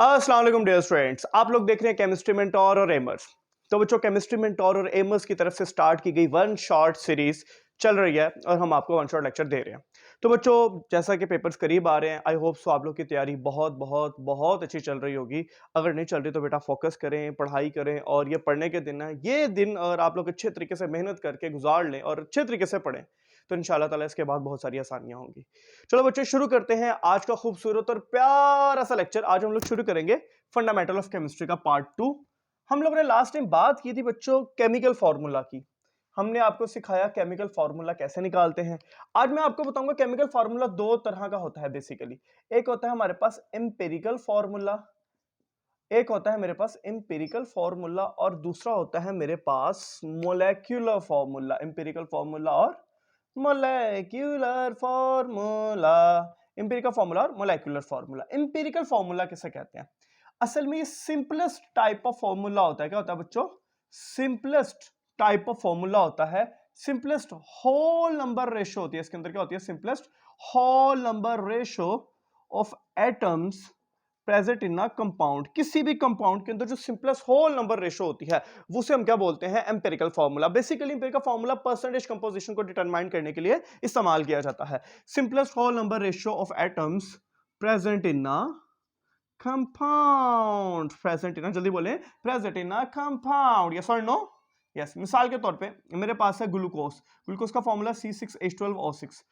अस्सलाम वालेकुम dear students, आप लोग देख रहे हैं केमिस्ट्री मेंटोर और एमर्स। तो बच्चों, केमिस्ट्री मेंटोर और एमर्स की तरफ से स्टार्ट की गई वन शॉट सीरीज चल रही है और हम आपको वन शॉट लेक्चर दे रहे हैं। तो बच्चों, जैसा कि पेपर्स करीब आ रहे हैं, आई होप सो आप लोग की तैयारी बहुत बहुत बहुत अच्छी चल रही होगी। अगर नहीं चल रही तो बेटा फोकस करें, पढ़ाई करें, और ये पढ़ने के दिन है, ये दिन अगर आप लोग अच्छे तरीके से मेहनत करके गुजार लें और अच्छे तरीके से पढ़ें तो इंशाल्लाह ताला इसके बाद बहुत सारी आसानियां होंगी। चलो बच्चों, शुरू करते हैं आज का खूबसूरत और प्यारा सा लेक्चर। आज हम लोग शुरू करेंगे फंडामेंटल ऑफ केमिस्ट्री का पार्ट 2। हम लोगों ने लास्ट टाइम बात की थी बच्चों केमिकल फार्मूला की। हमने आपको सिखाया केमिकल फार्मूला कैसे निकालते हैं। आज मैं आपको बताऊंगा केमिकल फार्मूला दो तरह का होता है बेसिकली। एक होता है हमारे पास एम्पिरिकल फार्मूला, एक होता है मेरे पास एम्पिरिकल फार्मूला, और दूसरा होता है मेरे पास मोलेक्युलर फार्मूला। एम्पिरिकल फार्मूला और मोलेक्युलर फार्मूला, एम्पिरिकल फार्मूला और मोलेक्युलर फार्मूला। एम्पिरिकल फार्मूला किसे कहते हैं? असल में ये सिंपलेस्ट टाइप ऑफ फार्मूला होता है। क्या होता है बच्चों? सिंपलेस्ट टाइप ऑफ फार्मूला होता है। सिंपलेस्ट होल नंबर रेशो होती है इसके अंदर। क्या होती है? Simplest whole number ratio of atoms present in a compound. किसी भी कंपाउंड के अंदर जो सिंपलेस्ट होल नंबर रेशो होती है उसे हम क्या बोलते हैं? Empirical formula. Basically empirical formula percentage composition को डिटरमाइन करने के लिए इस्तेमाल किया जाता है। Simplest whole number ratio of atoms present in a compound. Present in, जल्दी बोले, present in a compound. Yes और नो? यस। मिसाल के तौर पे मेरे पास है ग्लूकोज। ग्लूकोज का फॉर्मूला C6H12O6।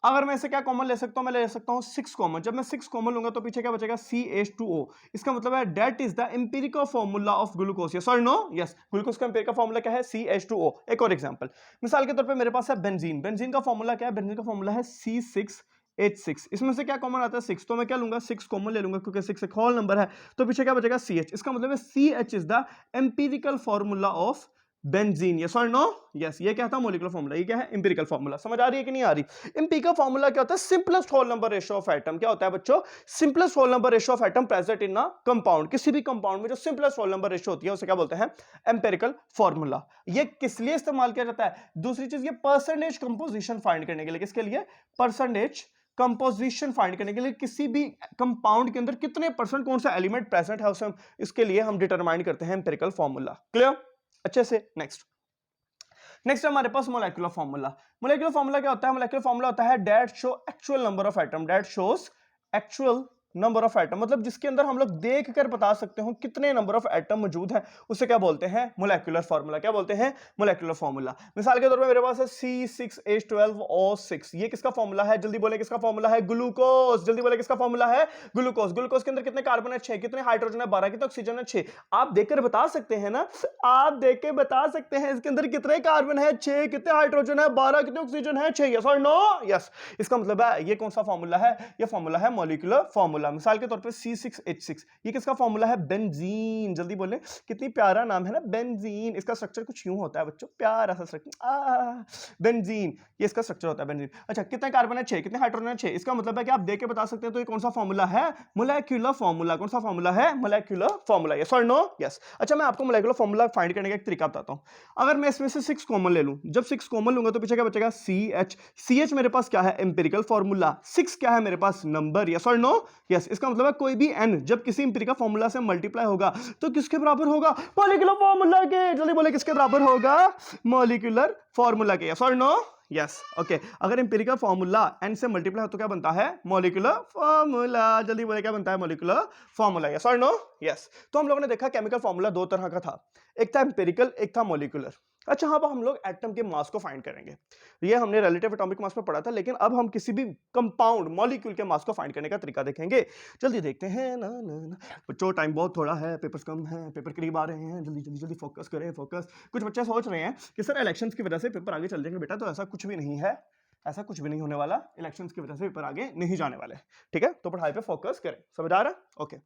अगर मैं इसे क्या कॉमन ले सकता हूं? मैं ले सकता हूं 6 कॉमन। जब मैं 6 कॉमन लूंगा तो पीछे क्या बचेगा? CH2O। इसका मतलब है that is the empirical formula of glucose. Yes और नो? यस। ग्लूकोज का एम्पिरिकल फॉर्मूला क्या है? CH2O। एक और एग्जांपल, मिसाल के तौर पे मेरे पास है बेंजीन। बेंजीन का फॉर्मूला क्या है? बेंजीन का फॉर्मूला है C6H6। इसमें से क्या कॉमन आता है? 6। तो मैं क्या लूंगा? 6 कॉमन ले लूंगा क्योंकि 6 एक होल नंबर है। तो पीछे क्या बचेगा? CH। इसका मतलब है CH is the empirical formula of benzene. Yes और नो? यस। ये क्या था? Molecular formula. ये क्या है? Empirical formula. समझ आ रही है कि नहीं आ रही? एम्पिरिकल फॉर्मूला क्या होता है? Simplest whole number ratio of atom. क्या होता है बच्चों? Simplest whole number ratio of atom present in a compound. किसी भी कंपाउंड में जो सिंपलेस्ट होल नंबर रेशियो होती है उसे क्या बोलते हैं? Empirical formula. ये किस लिए इस्तेमाल किया जाता है? दूसरी चीज, ये परसेंटेज कंपोजिशन फाइंड करने के लिए। किसके लिए? परसेंटेज कंपोजिशन फाइंड करने के लिए। किसी भी कंपाउंड के अंदर कितने परसेंट कौन सा एलिमेंट प्रेजेंट है उसे इसके लिए हम डिटरमाइन करते हैं एम्पिरिकल फॉर्मूला। क्लियर? अच्छे से। नेक्स्ट हमारे पास मोलेक्युलर फार्मूला। मोलेक्युलर फार्मूला क्या होता है? मोलेक्युलर फार्मूला होता है that show actual number of atom. That shows actual number of atom, मतलब जिसके अंदर हम लोग देख कर बता सकते हो कितने नंबर ऑफ एटम मौजूद है, उसे क्या बोलते हैं? Molecular formula. क्या बोलते हैं? Molecular formula. मिसाल के तौर पे मेरे पास है C6H12O6। ये किसका फार्मूला है? जल्दी बोले, किसका फार्मूला है? ग्लूकोज। जल्दी बोले, किसका फार्मूला है? ग्लूकोज। ग्लूकोज के अंदर कितने कार्बन है? 6। कितने हाइड्रोजन है? 12। कितने ऑक्सीजन है? 6। आप देखकर बता सकते हैं ना? आप देख के बता सकते हैं इसके अंदर कितने कार्बन है? 6। कितने हाइड्रोजन है? 12। कितने ऑक्सीजन है? 6। यस और नो? यस। इसका मतलब है ये कौन सा फार्मूला है? ये फार्मूला है मॉलिक्यूलर फार्मूला। मिसाल के तौर पे C6H6, ये किसका फार्मूला है? बेंजीन। जल्दी बोले, कितनी प्यारा नाम है ना, बेंजीन। इसका स्ट्रक्चर कुछ यूं होता है बच्चों, प्यारा सा स्ट्रक्चर, बेंजीन। ये इसका स्ट्रक्चर होता है, बेंजीन। अच्छा, कितने कार्बन है? 6। कितने हाइड्रोजन है? 6। इसका मतलब है कि आप देख के बता सकते हैं तो ये कौन सा फार्मूला है? Molecular formula. कौन सा फार्मूला है? Molecular formula. यस और नो? यस। अच्छा, मैं आपको मोलेक्युलर फार्मूला फाइंड करने का एक तरीका बताता हूं। अगर मैं इसमें से 6 कॉमन ले लूं, जब 6 कॉमन लूंगा तो पीछे क्या बचेगा? CH। CH मेरे पास क्या है? Empirical formula. 6 क्या है मेरे पास? नंबर। यस और नो? यस। इसका मतलब है कोई भी n जब किसी एम्पिरिकल फार्मूला से मल्टीप्लाई होगा तो किसके बराबर होगा? मॉलिक्यूलर फार्मूला के। जल्दी बोले, किसके बराबर होगा? मॉलिक्यूलर फार्मूला के। यस और नो? यस। ओके। अगर एम्पिरिकल फार्मूला n से मल्टीप्लाई हो तो क्या बनता है? Molecular formula. जल्दी बोले, क्या बनता है? Molecular formula. यस और नो? यस। तो हम लोगों ने देखा केमिकल फार्मूला दो तरह का था, एक था एम्पिरिकल, एक था मॉलिक्यूलर। अच्छा, अब हम लोग एटम के मास को फाइंड करेंगे। ये हमने रिलेटिव एटॉमिक मास में पढ़ा था, लेकिन अब हम किसी भी कंपाउंड मॉलिक्यूल के मास को फाइंड करने का तरीका देखेंगे। जल्दी देखते हैं ना ना ना। बच्चों, टाइम बहुत थोड़ा है, पेपर्स कम है, पेपर करीब आ रहे हैं। जल्दी जल्दी जल्दी फोकस करें, फोकस। कुछ बच्चे सोच रहे हैं कि सर इलेक्शंस की वजह से पेपर आगे चल जाएंगे। बेटा, तो ऐसा कुछ भी नहीं है, ऐसा कुछ भी नहीं होने वाला। इलेक्शंस की वजह से पेपर आगे नहीं जाने वाले। ठीक है, तो पढ़ाई पे फोकस करें। समझ आ रहा? ओके,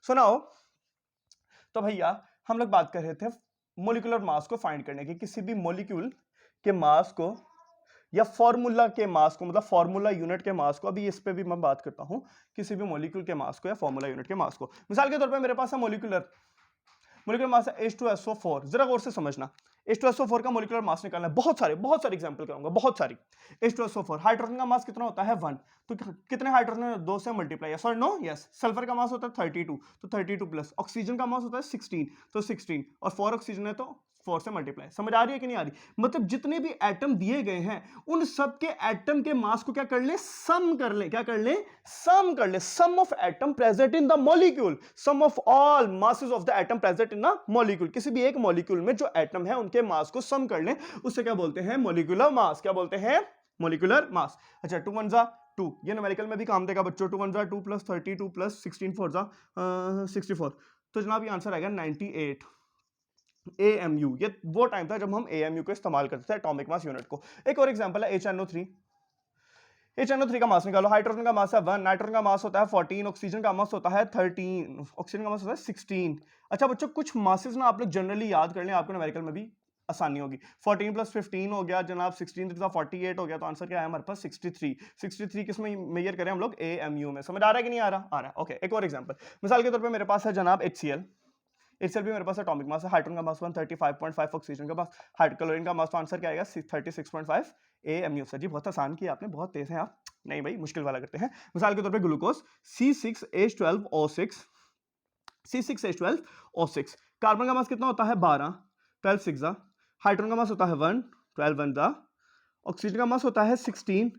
सुनाओ। तो भैया, हम लोग बात कर रहे थे मोलिकुलर मास को फाइंड करने की। किसी भी मॉलिक्यूल के मास को या फॉर्मूला के मास को, मतलब फॉर्मूला यूनिट के मास को, अभी इस पे भी मैं बात करता हूं, किसी भी मॉलिक्यूल के मास को या फॉर्मूला यूनिट के मास को। मिसाल के तौर पे मेरे पास है मॉलिक्यूलर मोलिकुलर मास है H2SO4, जरा गौर से समझना, H2SO4 का मोलिकुलर मास निकालना है, बहुत सारे एग्जांपल कराऊंगा, बहुत सारी। H2SO4 हाइड्रोजन का मास कितना होता है 1, तो कितने हाइड्रोजन 2 से मल्टीप्लाई, यस और नो, यस। सल्फर का मास होता है 32, तो 32 प्लस, ऑक्सीजन का मास होता है 16, तो 16, और 4 ऑक्सीजन है तो 4 से मल्टीप्लाई। समझ आ रही है कि नहीं आ रही? मतलब जितने भी एटम दिए गए हैं उन सब के एटम के मास को क्या कर ले, सम कर ले, क्या कर ले, सम कर ले, sum of atom present in the molecule, sum of all masses of the atom present in the molecule. किसी भी एक मॉलिक्यूल में जो एटम है उनके मास को सम कर ले, उससे क्या बोलते हैं, मॉलिक्यूलर मास। क्या बोलते हैं, मॉलिक्यूलर मास। अच्छा, 2 1 जा 2, ये न्यूमेरिकल में भी काम देगा बच्चों। 2 1 जा 2 प्लस 32 प्लस 16 4 जा 64, तो जनाब ये आंसर आएगा 98 AMU। ये वो टाइम था जब हम AMU को इस्तेमाल करते थे, एटॉमिक मास यूनिट को। एक और एग्जांपल है HNO3। HNO3 का मास निकालो। हाइड्रोजन का मास है 1, नाइट्रोजन का मास होता है 14, ऑक्सीजन का मास होता है 13, ऑक्सीजन का मास होता है 16। अच्छा बच्चों, कुछ मासेस ना आप लोग जनरली याद कर लें, आपको न्यूमेरिकल में भी आसानी होगी। 14 प्लस 15 हो गया जनाब, 16 तो 48 हो गया, तो आंसर क्या है हमारे पास 63। 63 किस में मेजर करें हम लोग, AMU में। समझ आ रहा है कि नहीं आ रहा? आ रहा है। ओके, एक और एग्जांपल, मिसाल के तौर पे मेरे पास है जनाब HCl। HCl भी मेरे पास एटॉमिक मास है, हाइड्रोजन का मास 135.5, ऑक्सीजन का मास, क्लोरीन का मास, तो आंसर क्या आएगा 36.5 AMU। सर जी बहुत आसान किया आपने, बहुत तेज हैं आप। नहीं भाई, मुश्किल वाला करते हैं। मिसाल के तौर पे ग्लूकोज C6H12O6, C6H12O6, कार्बन का मास कितना होता है 12, 12 6 जा, हाइड्रोजन का मास होता है 1, 12 1 जा, ऑक्सीजन का मास होता है 16।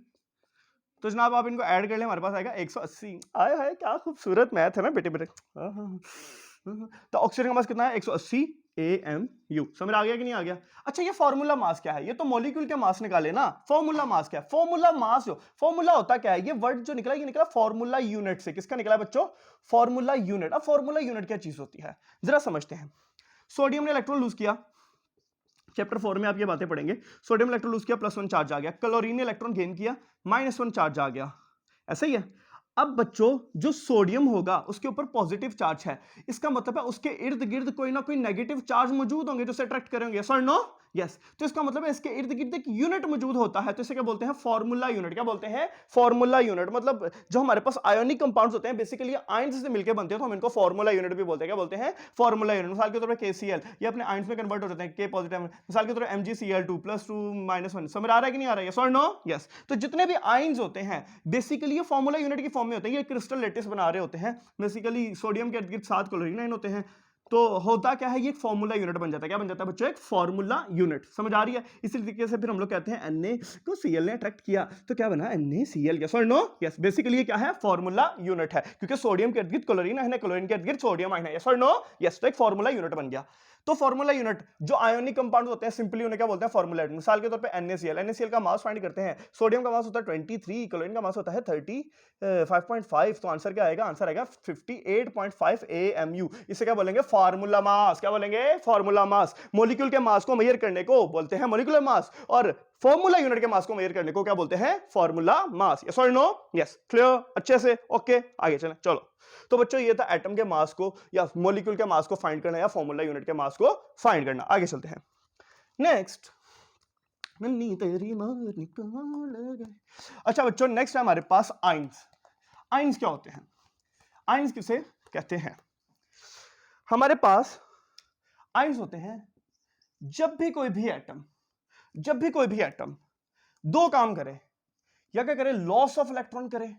तो जनाब आप इनको ऐड कर ले, हमारे पास आएगा 180। आए हाय, क्या खूबसूरत मैथ है ना बेटे बेटे। तो ऑक्सीजन का मास कितना है 180 AMU। समझ आ गया कि नहीं आ गया? अच्छा, ये फार्मूला मास क्या है? ये तो मॉलिक्यूल के मास निकाले ना। फॉर्मूला मास क्या है? फॉर्मूला मास, जो फॉर्मूला होता क्या है, ये वर्ड जो निकला, ये निकला फॉर्मूला यूनिट से। किसका निकला बच्चों? Formula unit. अब फॉर्मूला यूनिट क्या चीज होती है, जरा समझते हैं। सोडियम ने इलेक्ट्रॉन लूज किया, चैप्टर 4 में आप ये बातें पढ़ेंगे। सोडियम इलेक्ट्रॉन लूज किया, +1 चार्ज आ गया। क्लोरीन ने इलेक्ट्रॉन गेन किया, -1 चार्ज आ गया। ऐसा ही है। अब बच्चों, जो सोडियम होगा उसके ऊपर पॉजिटिव चार्ज है, इसका मतलब है उसके इर्द गिर्द कोई ना कोई नेगेटिव चार्ज मौजूद होंगे जो उसे अट्रैक्ट करेंगे। यस और नो? यस। तो इसका मतलब है इसके इर्द गिर्द एक यूनिट मौजूद होता है, तो इसे क्या बोलते हैं? Formula unit. क्या बोलते हैं? Formula unit. मतलब जो हमारे पास आयोनिक कंपाउंड्स होते हैं, बेसिकली आयंस से मिलकर बनते हैं, तो हम इनको फॉर्मूला यूनिट भी बोलते हैं। क्या बोलते हैं? Formula unit. मिसाल के तौर पर KCl, ये अपने आयंस में कन्वर्ट हो जाते हैं, K पॉजिटिव। मिसाल के तौर पर MgCl2 +2 -1। समझ आ रहा है कि नहीं आ रहा है? यस और नो? यस। तो जितने भी आयंस होते हैं बेसिकली ये फॉर्मूला यूनिट की फॉर्म में होते हैं। ये क्रिस्टल लेटिस बना रहे होते हैं। बेसिकली सोडियम के इर्द-गिर्द 7 क्लोरीन आयन होते हैं, तो होता क्या है, ये एक फॉर्मूला यूनिट बन जाता है। क्या बन जाता है बच्चों? एक फॉर्मूला यूनिट। समझ आ रही है? इसी तरीके से फिर हम लोग कहते हैं Na को Cl ने अट्रैक्ट किया, तो क्या बना? NaCl। यस और नो? यस। बेसिकली ये क्या है? फॉर्मूला यूनिट है, क्योंकि सोडियम के इर्द-गिर्द क्लोरीन आयन है, क्लोरीन के इर्द-गिर्द सोडियम आयन है। यस और नो? यस। तो एक फॉर्मूला यूनिट बन गया। तो फॉर्मूला यूनिट जो आयोनिक कंपाउंड होते हैं, सिंपली उन्हें क्या बोलते हैं? Formula unit. मिसाल के तौर पे NaCl का मास फाइंड करते हैं। सोडियम का मास होता है 23, क्लोरीन का मास होता है 35.5, तो आंसर क्या आएगा? आंसर आएगा 58.5 AMU। इसे क्या बोलेंगे? Formula mass. क्या बोलेंगे? Formula mass. मॉलिक्यूल के मास को मेजर करने को बोलते हैं मॉलिक्यूलर मास, और फॉर्मूला यूनिट के मास को मेजर करने को क्या बोलते हैं? Formula mass. यस और नो? यस। क्लियर? अच्छे से? ओके, आगे चलें। चलो, तो बच्चों ये था एटम के मास को या मॉलिक्यूल के मास को फाइंड करना, या फॉर्मूला यूनिट के मास को फाइंड करना। आगे चलते हैं। नेक्स्ट, नन्ही तेरी मार निकाल गए। अच्छा बच्चों, नेक्स्ट है हमारे पास आयंस। आयंस क्या होते हैं? आयंस किसे कहते हैं? हमारे पास आयंस होते हैं जब भी कोई भी एटम दो काम करे, या क्या करे? लॉस ऑफ इलेक्ट्रॉन करे,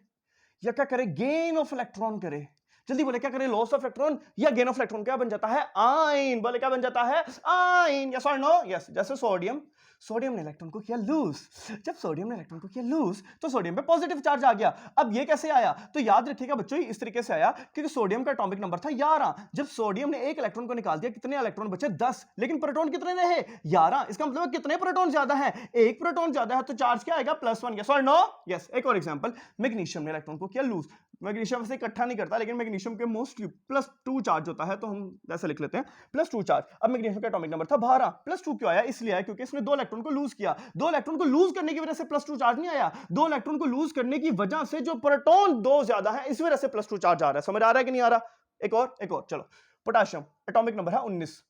या क्या करे? गेन ऑफ इलेक्ट्रॉन करे। जल्दी बोले, क्या करे? लॉस ऑफ इलेक्ट्रॉन या गेन ऑफ इलेक्ट्रॉन। क्या बन जाता है? आयन। बोले, क्या बन जाता है? आयन। यस और नो? यस। जैसे सोडियम ने इलेक्ट्रॉन को किया लूज। जब सोडियम ने इलेक्ट्रॉन को किया लूज, तो सोडियम पे पॉजिटिव चार्ज आ गया। अब ये कैसे आया? तो याद रखिएगा बच्चों, इस तरीके से आया क्योंकि सोडियम का एटॉमिक नंबर था 11। जब सोडियम ने एक इलेक्ट्रॉन को निकाल दिया, कितने इलेक्ट्रॉन बचे? 10। लेकिन प्रोटॉन कितने रहे? 11। इसका मतलब कितने प्रोटॉन ज्यादा है? एक प्रोटॉन ज्यादा है, तो चार्ज क्या आएगा? +1। यस और नो? यस। एक और एग्जांपल, मैग्नीशियम ने इलेक्ट्रॉन को किया लूज। मैग्नीशियम से इकट्ठा नहीं करता, लेकिन मैग्नीशियम के मोस्टली +2 चार्ज होता है, तो हम ऐसे लिख लेते हैं +2 चार्ज। अब मैग्नीशियम का एटॉमिक नंबर था 12। +2 क्यों आया? इसलिए आया क्योंकि इसने 2 इलेक्ट्रॉन को लूज किया। 2 इलेक्ट्रॉन को लूज करने की वजह से +2 चार्ज नहीं आया। 2 इलेक्ट्रॉन को लूज करने की वजह से जो प्रोटॉन 2 ज्यादा है, इस वजह से +2 चार्ज आ रहा है। समझ आ रहा है कि नहीं आ रहा? एक और चलो। पोटेशियम एटॉमिक नंबर है 19।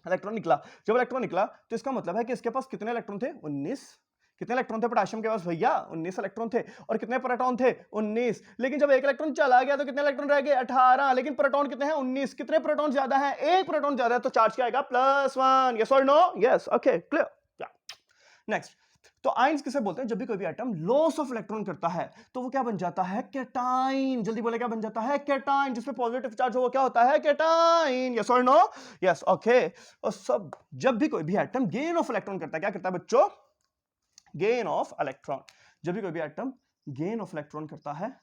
इलेक्ट्रॉन निकला, जब इलेक्ट्रॉन निकला तो इसका मतलब है कि इसके पास कितने इलेक्ट्रॉन थे? 19। कितने इलेक्ट्रॉन थे पोटेशियम के पास भैया? 19 इलेक्ट्रॉन थे। और कितने प्रोटॉन थे? 19। लेकिन जब एक इलेक्ट्रॉन चला गया तो कितने इलेक्ट्रॉन रह गए? 18। लेकिन प्रोटॉन कितने हैं? 19। कितने प्रोटॉन ज्यादा हैं? एक प्रोटॉन ज्यादा है, तो चार्ज क्या आएगा? +1। यस और no? Yes, okay, clear. Next, तो आयंस किसे बोलते हैं? जब भी कोई भी एटम लॉस ऑफ इलेक्ट्रॉन करता है तो वो क्या बन जाता है? कैटाइन। जल्दी बोले, क्या बन जाता है? कैटाइन। जिसमें पॉजिटिव चार्ज हो वो क्या होता है? कैटाइन। यस और नो? Yes, okay. और सब जब भी कोई भी एटम गेन ऑफ इलेक्ट्रॉन करता है, क्या करता है बच्चों? Gain of electron. जब भी कोई भी एटम गेन ऑफ इलेक्ट्रॉन करता है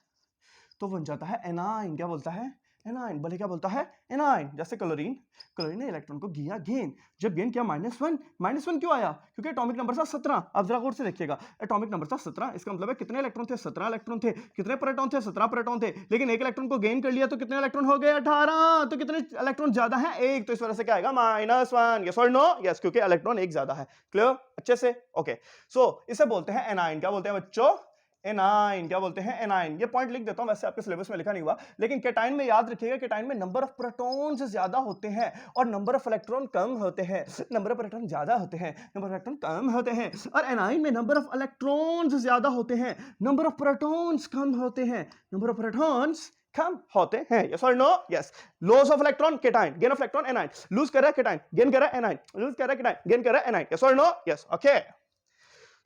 तो बन जाता है एनाइन। क्या बोलता है? एनाइन। बोले क्या बोलता है? एनाइन। जैसे क्लोरीन, क्लोरीन ने इलेक्ट्रॉन को किया गेन। जब गेन किया -1, -1 क्यों आया? क्योंकि एटॉमिक नंबर था 17। अब जरा गौर से देखिएगा, एटॉमिक नंबर था 17। इसका मतलब है कितने इलेक्ट्रॉन थे? 17 इलेक्ट्रॉन थे। कितने प्रोटॉन थे? 17 प्रोटॉन थे। लेकिन एक इलेक्ट्रॉन को गेन कर लिया तो कितने इलेक्ट्रॉन हो गए? 18। तो कितने इलेक्ट्रॉन ज्यादा है? एक। तो इस वजह से क्या आएगा? -1। यस और नो? यस, क्योंकि इलेक्ट्रॉन एक ज्यादा है। क्लियर? अच्छे से? ओके। सो इसे बोलते हैं एनाइन। क्या बोलते हैं बच्चों? एनाइन। क्या बोलते हैं? एनाइन। ये पॉइंट लिख देता हूं, वैसे आपके सिलेबस में लिखा नहीं हुआ, लेकिन केटाइन में याद रखिएगा, केटाइन में नंबर ऑफ प्रोटॉन्स ज्यादा होते हैं और नंबर ऑफ इलेक्ट्रॉन कम होते हैं। नंबर ऑफ इलेक्ट्रॉन ज्यादा होते हैं, नंबर ऑफ इलेक्ट्रॉन कम होते हैं। और एनाइन में नंबर ऑफ इलेक्ट्रॉन्स ज्यादा होते हैं, नंबर ऑफ प्रोटॉन्स कम होते हैं। नंबर ऑफ प्रोटॉन्स कम होते हैं। यस और no? Yes. Loss of electron cation, gain of electron anion. Lose कर रहा है केटाइन, गेन कर रहा है एनाइन, लूज कर रहा है केटाइन, गेन कर रहा है एनाइन। यस और no? Yes, okay.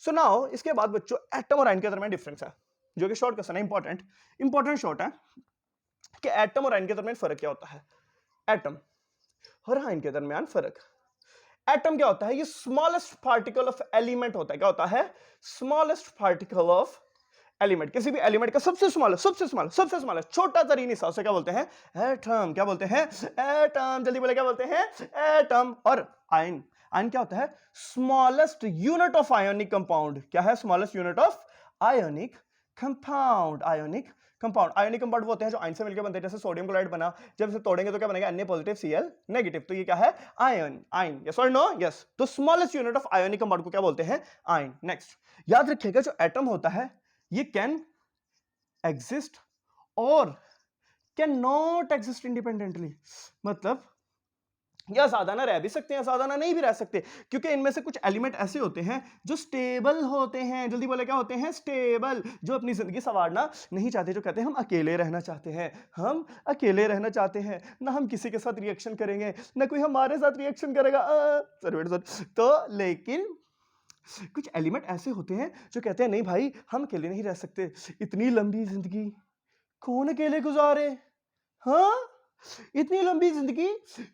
So now इसके बाद बच्चों एटम और आयन के दरमियान डिफरेंस है, जो कि शॉर्ट क्वेश्चन है, इंपॉर्टेंट शॉर्ट है कि एटम और आयन के दरमियान फर्क क्या होता है। एटम और आयन के दरमियान फर्क। एटम क्या होता है? ये स्मॉलेस्ट पार्टिकल ऑफ एलिमेंट होता है। क्या होता है? Smallest particle of element. किसी भी एलिमेंट का सबसे स्मॉलेस्ट छोटा तरीन हिस्सा, उसे क्या बोलते हैं? एटम। क्या बोलते हैं? एटम। जल्दी बोले, क्या बोलते हैं? एटम। और आयन, आयन क्या होता है? Smallest unit of ionic compound. क्या है? Smallest unit of ionic compound. Ionic compound, ionic compound वो होते हैं जो आयन से मिलकर बनते हैं। जैसे सोडियम क्लोराइड बना, जब इसे तोड़ेंगे तो क्या बनेगा? Na+, Cl-। तो ये क्या है? आयन। आयन। यस और नो? यस। तो smallest unit of ionic compound को क्या बोलते हैं? आयन। नेक्स्ट, याद रखिएगा जो एटम होता है ये कैन एग्जिस्ट और कैन नॉट एग्जिस्ट इंडिपेंडेंटली। मतलब या साधारण रह भी सकते हैं, साधारण नहीं भी रह सकते, क्योंकि इनमें से कुछ एलिमेंट ऐसे होते हैं जो स्टेबल होते हैं। जल्दी बोले, क्या होते हैं? स्टेबल। जो अपनी जिंदगी संवारना नहीं चाहते, जो कहते हैं हम अकेले रहना चाहते हैं, हम अकेले रहना चाहते हैं, ना हम किसी के साथ रिएक्शन करेंगे, ना कोई हमारे साथ रिएक्शन करेगा। तो लेकिन कुछ एलिमेंट ऐसे होते हैं जो कहते हैं नहीं भाई, हम अकेले नहीं रह सकते, इतनी लंबी जिंदगी कौन अकेले गुजारे? हाँ, इतनी लंबी जिंदगी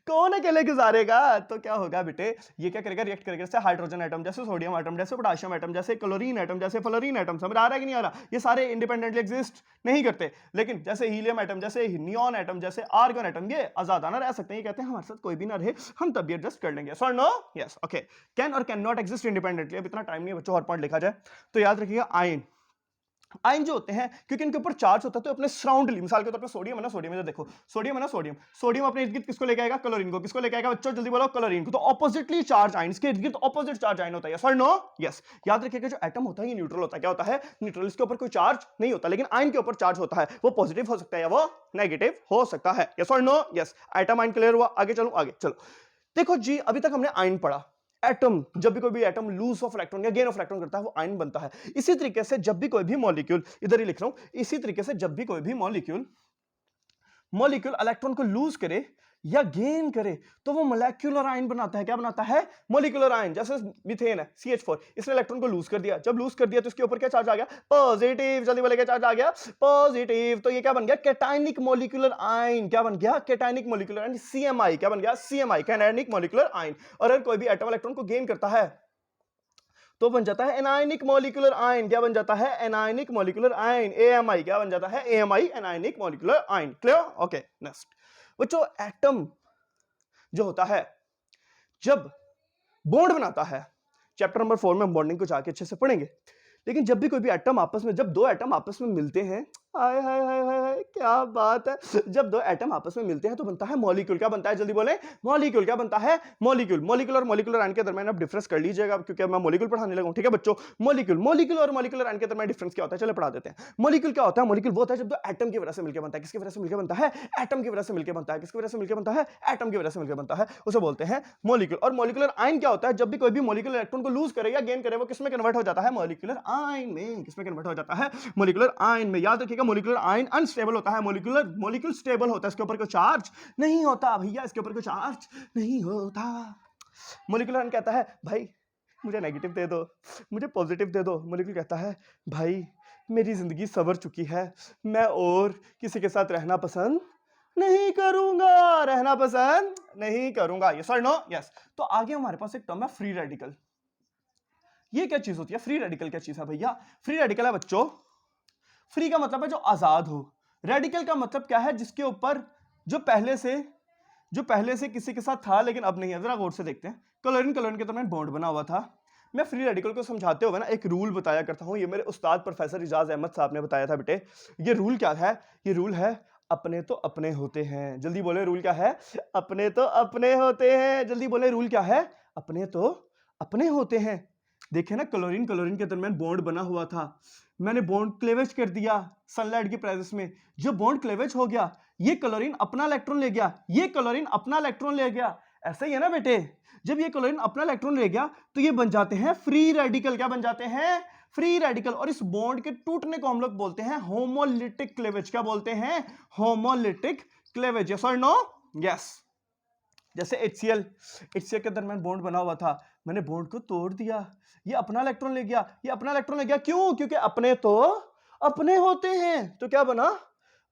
कौन अकेले गुजारेगा? तो क्या होगा बेटे, ये क्या करेगा? रिएक्ट करेगा। जैसे हाइड्रोजन एटम, जैसे सोडियम एटम, जैसे पोटेशियम एटम, जैसे क्लोरीन एटम, जैसे फ्लोरीन एटम। समझ आ रहा है कि नहीं आ रहा? ये सारे इंडिपेंडेंटली एग्जिस्ट नहीं करते, लेकिन जैसे हीलियम एटम, जैसे नियॉन एटम, जैसे आर्गन एटम, ये आजादाना रह सकते हैं। ये कहते हैं हमारे साथ कोई भी ना रहे, हम तब भी एडजस्ट कर लेंगे। So no? Yes, okay. Can और कैन नॉट एग्जिस्ट इंडिपेंडेंटली। अब इतना टाइम नहीं है बच्चों, और पॉइंट लिखा जाए तो याद रखिएगा आयन, आयन जो होते हैं क्योंकि इनके ऊपर चार्ज होता है तो अपने सराउंडली, मिसाल के तौर पे सोडियम है ना, सोडियम में देखो, सोडियम है ना, सोडियम अपने इर्द गिर्द किसको लेके आएगा? क्लोरीन को। किसको लेके आएगा बच्चों? जल्दी बोलो, क्लोरीन को। तो ऑपोजिटली चार्ज आयन, इसके इर्द गिर्द ऑपोजिट चार्ज आयन होता है। यस और नो? यस। याद रखिएगा जो एटम होता है ये न्यूट्रल होता है। क्या होता है? न्यूट्रल। इसके ऊपर कोई चार्ज नहीं होता, लेकिन आयन के ऊपर चार्ज होता है। वो पॉजिटिव हो सकता है या वो नेगेटिव हो सकता है। यस और no? Yes. Atom ion clear हुआ? आगे चलो, आगे चलो। देखो जी, अभी तक हमने आयन पढ़ा। एटम, जब भी कोई भी एटम लूज ऑफ इलेक्ट्रॉन या गेन ऑफ इलेक्ट्रॉन करता है वो आयन बनता है। इसी तरीके से जब भी कोई भी मॉलिक्यूल, इधर ही लिख रहा हूं, इसी तरीके से जब भी कोई भी मॉलिक्यूल इलेक्ट्रॉन को लूज करे या गेन करे तो वो मोलेक्युलर आयन बनाता है। क्या बनाता है? Molecular ion. जैसे मीथेन है, CH4, इसने इलेक्ट्रॉन को लूज कर दिया। जब लूज कर दिया तो इसके ऊपर क्या चार्ज आ गया? पॉजिटिव। जल्दी बोले, क्या चार्ज आ गया? पॉजिटिव। तो ये क्या बन गया? Cationic molecular ion. क्या बन गया? Cationic molecular ion, CMI। क्या बन गया? CMI, cationic molecular ion. और अगर कोई भी एटम इलेक्ट्रॉन को गेन करता है तो बन जाता है एनायनिक मॉलिक्यूलर आयन। क्या बन जाता है? Anionic molecular ion, AMI। क्या बन जाता है? AMI, anionic molecular ion. Clear? Okay. Next बच्चों, एटम जो होता है जब बॉन्ड बनाता है, चैप्टर नंबर 4 में हम बॉन्डिंग को जाके अच्छे से पढ़ेंगे, लेकिन जब भी कोई भी एटम आपस में, जब दो एटम आपस में मिलते हैं हाय हाय हाय हाय हाय, क्या बात है। जब दो एटम आपस में मिलते हैं तो बनता है मॉलिक्यूल। क्या बनता है जल्दी बोले? मॉलिक्यूल। क्या बनता है? मॉलिक्यूल। मॉलिक्यूल और मॉलिक्यूलर आयन के दरमियान आप डिफरेंस कर लीजिएगा क्योंकि अब मैं मॉलिक्यूल पढ़ाने लगा हूं। ठीक है बच्चों, मॉलिक्यूल मॉलिक्यूल और मॉलिक्यूलर आयन के दरमियान डिफरेंस क्या होता है चलो पढ़ा देते हैं। मॉलिक्यूल क्या होता है? मॉलिक्यूल वो होता है जब दो एटम की वजह से मिलकर बनता है। किसकी वजह से मिलकर बनता है? एटम की वजह से मिलकर बनता है। किसकी वजह से मिलकर बनता है? एटम की वजह से मिलकर बनता है, उसे बोलते हैं मॉलिक्यूल। और मॉलिक्यूलर आयन क्या होता है? जब भी कोई भी मॉलिक्यूलर इलेक्ट्रॉन को लूज करे या गेन करे वो किसमें कन्वर्ट हो जाता है? मॉलिक्यूलर आयन में। किसमें कन्वर्ट हो जाता है? मॉलिक्यूलर आयन में। याद रखिएगा मॉलिक्यूलर आयन अनस्टेबल होता है, मॉलिक्यूल स्टेबल होता है, इसके ऊपर कोई चार्ज नहीं होता भैया, इसके ऊपर कोई चार्ज नहीं होता। मॉलिक्यूलर आयन कहता है भाई मुझे नेगेटिव दे दो, मुझे पॉजिटिव दे दो। मॉलिक्यूल कहता है भाई मेरी जिंदगी सवर चुकी है, मैं और किसी के साथ रहना पसंद नहीं करूंगा, रहना पसंद नहीं करूंगा। यस और नो? यस। तो आगे हमारे पास एक टर्म है फ्री रेडिकल। ये क्या चीज होती है? फ्री रेडिकल क्या चीज है भैया? फ्री रेडिकल है बच्चों, फ्री का मतलब है जो आजाद हो। रेडिकल का मतलब क्या है? जिसके ऊपर जो पहले से किसी के साथ था लेकिन अब नहीं है। जरा गौर से देखते हैं। क्लोरीन क्लोरीन के दरमियान बॉन्ड बना हुआ था। मैं फ्री रेडिकल को समझाते हुए ना एक रूल बताया करता हूं। ये मेरे उस्ताद प्रोफेसर इजाज अहमद साहब ने बताया था बेटे। ये रूल क्या है? ये रूल है अपने तो अपने होते हैं। जल्दी बोले रूल क्या है? अपने तो अपने होते हैं। जल्दी बोले रूल क्या है? अपने तो अपने होते हैं। देखे ना, क्लोरीन क्लोरीन के दरमियान बॉन्ड बना हुआ था, मैंने बॉन्ड क्लेवेज कर दिया सनलाइट की प्रेजेंस में। जो बॉन्ड क्लेवेज हो गया, ये क्लोरीन अपना इलेक्ट्रॉन ले गया, ये क्लोरीन अपना इलेक्ट्रॉन ले गया। ऐसा ही है ना बेटे? जब ये क्लोरीन अपना इलेक्ट्रॉन ले गया तो ये बन जाते हैं फ्री रेडिकल। क्या बन जाते हैं? Free radical. और इस बॉन्ड के टूटने को हम लोग बोलते हैं होमोलिटिक क्लेवेज। क्या बोलते हैं? Homolytic cleavage. यस और नो? यस। जैसे HCl के दरमियान बॉन्ड बना हुआ था, मैंने बॉन्ड को तोड़ दिया, ये अपना इलेक्ट्रॉन ले गया, ये अपना इलेक्ट्रॉन ले गया। क्यों? क्योंकि अपने तो अपने होते हैं। तो क्या बना?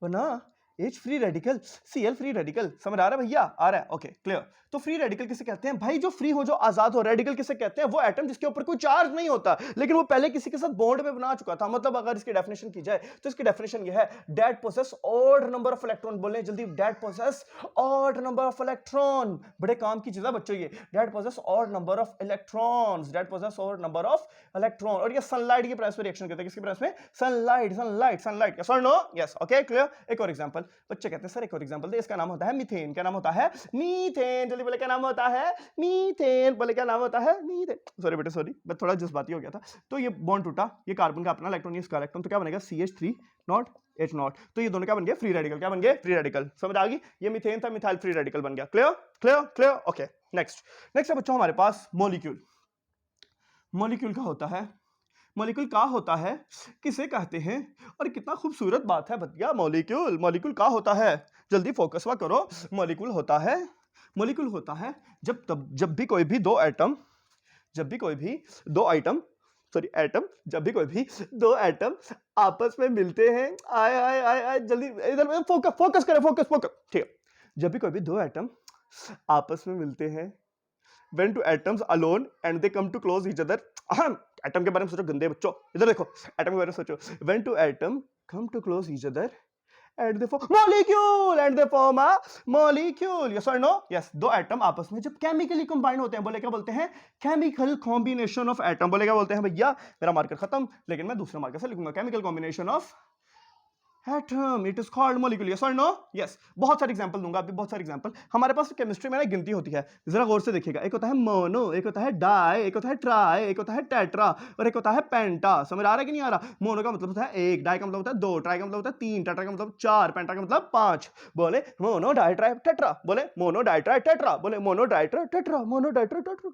बना H free radical, Cl free radical. समझ आ रहा है भैया? आ रहा है? Okay clear. तो फ्री रेडिकल किसे कहते हैं भाई? जो फ्री हो, जो आजाद हो। रेडिकल किसे कहते हैं? वो एटम जिसके ऊपर कोई चार्ज नहीं होता लेकिन वो पहले किसी के साथ बॉन्ड में बना चुका था। मतलब अगर इसकी डेफिनेशन की जाए तो इसकी डेफिनेशन ये है, that possesses odd number of electron. बोले जल्दी, that possesses odd number of electron. बड़े काम की चीज है बच्चों ये, that possesses odd number of electrons, that possesses odd number of electron. और ये सनलाइट की प्रेस पे रिएक्शन करते हैं। किसकी प्रेस में? Sunlight sunlight sunlight. यस और नो? यस। Okay clear. एक और एग्जांपल बच्चे कहते हैं सर एक और एग्जांपल दे। इसका नाम होता है मीथेन। क्या नाम होता है? मीथेन। जल्दी बोले क्या नाम होता है? मीथेन। बोले क्या नाम होता है? मीथेन। सॉरी बेटे सॉरी, मैं थोड़ा जज्बाती हो गया था। तो ये बॉन्ड टूटा, ये कार्बन का अपना इलेक्ट्रॉन, ये इसका इलेक्ट्रॉन, तो क्या बनेगा? CH3 not H not. तो ये दोनों क्या बन गए? Free radical. क्या बन गए? Free radical. समझ आ गई? ये मीथेन था, मिथाइल फ्री रेडिकल बन गया। Clear clear clear. Okay next next है बच्चों हमारे पास मॉलिक्यूल। मॉलिक्यूल का होता है, मॉलिक्यूल का होता है, किसे कहते हैं? और कितना खूबसूरत बात है भैया, मॉलिक्यूल। मॉलिक्यूल का होता है, जल्दी फोकस वा करो। मॉलिक्यूल होता है, मॉलिक्यूल होता है जब भी कोई भी दो एटम, जब भी कोई भी दो आइटम सॉरी एटम, जब भी कोई भी दो एटम आपस में मिलते हैं। आए आए आए आए जल्दी इधर फोकस फोकस करें, फोकस फोकस। ठीक है, जब भी कोई भी दो एटम आपस में मिलते हैं, when two atoms alone and they come to close each other। Atom के बारे में सोचो गंदे बच्चों, इधर देखो, एटम के बारे में सोचो। when two atom come to close each other and they form molecule and they form a molecule। yes or no? yes। दो एटम आपस में जब केमिकली कंबाइन होते हैं, बोले क्या बोलते हैं? Chemical combination of atom. बोले क्या बोलते हैं भैया? मेरा मार्कर खत्म, लेकिन मैं दूसरे मार्कर से लिखूंगा, chemical combination of atom, it is called molecule. Yes और नो? यस। बहुत सारे एग्जांपल दूंगा अभी, बहुत सारे एग्जांपल। हमारे पास केमिस्ट्री में ना गिनती होती है, जरा गौर से देखिएगा। एक होता है मोनो, एक होता है डाई, एक होता है ट्राई, एक होता है टेट्रा और एक होता है पेंटा। समझ आ रहा है कि नहीं आ रहा? मोनो का मतलब होता है एक, डाई का मतलब होता है दो, ट्राई का मतलब होता है तीन, टेट्रा का मतलब चार, पेंटा का मतलब पांच। बोले मोनो डाई ट्राई टेट्रा, बोले मोनो डाई ट्राई टेट्रा, बोले mono di tri tetra, mono di tri tetra.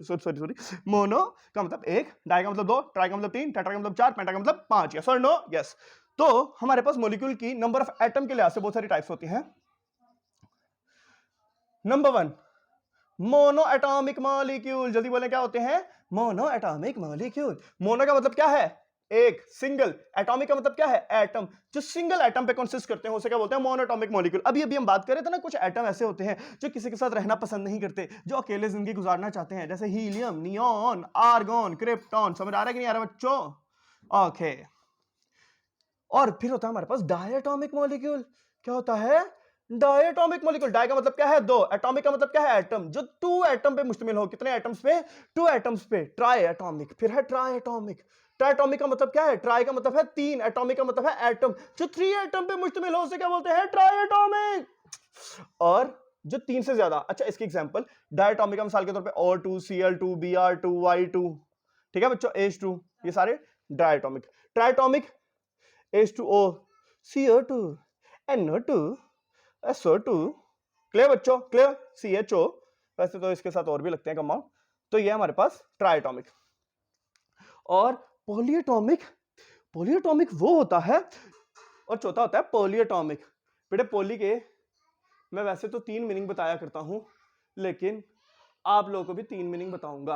Sorry sorry, mono का मतलब एक, डाई का मतलब दो, ट्राई का मतलब तीन, टेट्रा का मतलब चार, पेंटा का मतलब पांच। यस और नो? यस। तो हमारे पास मॉलिक्यूल की नंबर ऑफ एटम के लिहाज से बहुत सारी टाइप्स होती हैं। Number 1 mono atomic molecule. जल्दी बोले क्या होते हैं? Mono atomic molecule. मोनो का मतलब क्या है? एक, सिंगल। एटॉमिक का मतलब क्या है? एटम। जो सिंगल एटम पे कंसिस्ट करते हैं उसे क्या बोलते हैं? Monoatomic molecule. अभी अभी हम बात कर रहे थे ना, कुछ एटम ऐसे होते हैं जो किसी के साथ रहना पसंद नहीं करते, जो अकेले जिंदगी गुजारना चाहते हैं, जैसे हीलियम, नियॉन, आर्गन, क्रिप्टॉन। समझ आ रहा है कि नहीं आ रहा बच्चों? ओके। और फिर होता है हमारे पास डायटोमिक मॉलिक्यूल। क्या होता है? Diatomic molecule. डाई का मतलब क्या है? दो। एटॉमिक का मतलब क्या है? एटम। जो टू एटम पे मुश्तमिल हो। कितने एटम्स पे? टू एटम्स पे। Try atomic. फिर है ट्राई एटॉमिक, ट्राइटॉमिक का मतलब क्या है? ट्राई का मतलब है तीन, एटॉमिक का मतलब है एटम। जो 3 एटम पे मुश्तमिल हो उसे क्या बोलते हैं? ट्राइएटॉमिक। और जो 3 से ज्यादा, अच्छा इसकी एग्जांपल डायटॉमिक का मिसाल के तौर पे O2, Cl2, Br2, Y2, ठीक है बच्चों, H2, ये सारे diatomic. Triatomic H2O, CO2, NO2, SO2, clear बच्चों, क्लियर, CHO, वैसे तो इसके साथ और भी लगते हैं कंपाउंड। तो ये हमारे पास ट्राइटॉमिक। और पॉलीएटॉमिक, पॉलीएटॉमिक वो होता है, और चौथा होता है पॉलीएटॉमिक। बेटे पोली के मैं वैसे तो 3 मीनिंग बताया करता हूं, लेकिन आप लोगों को भी 3 मीनिंग बताऊंगा।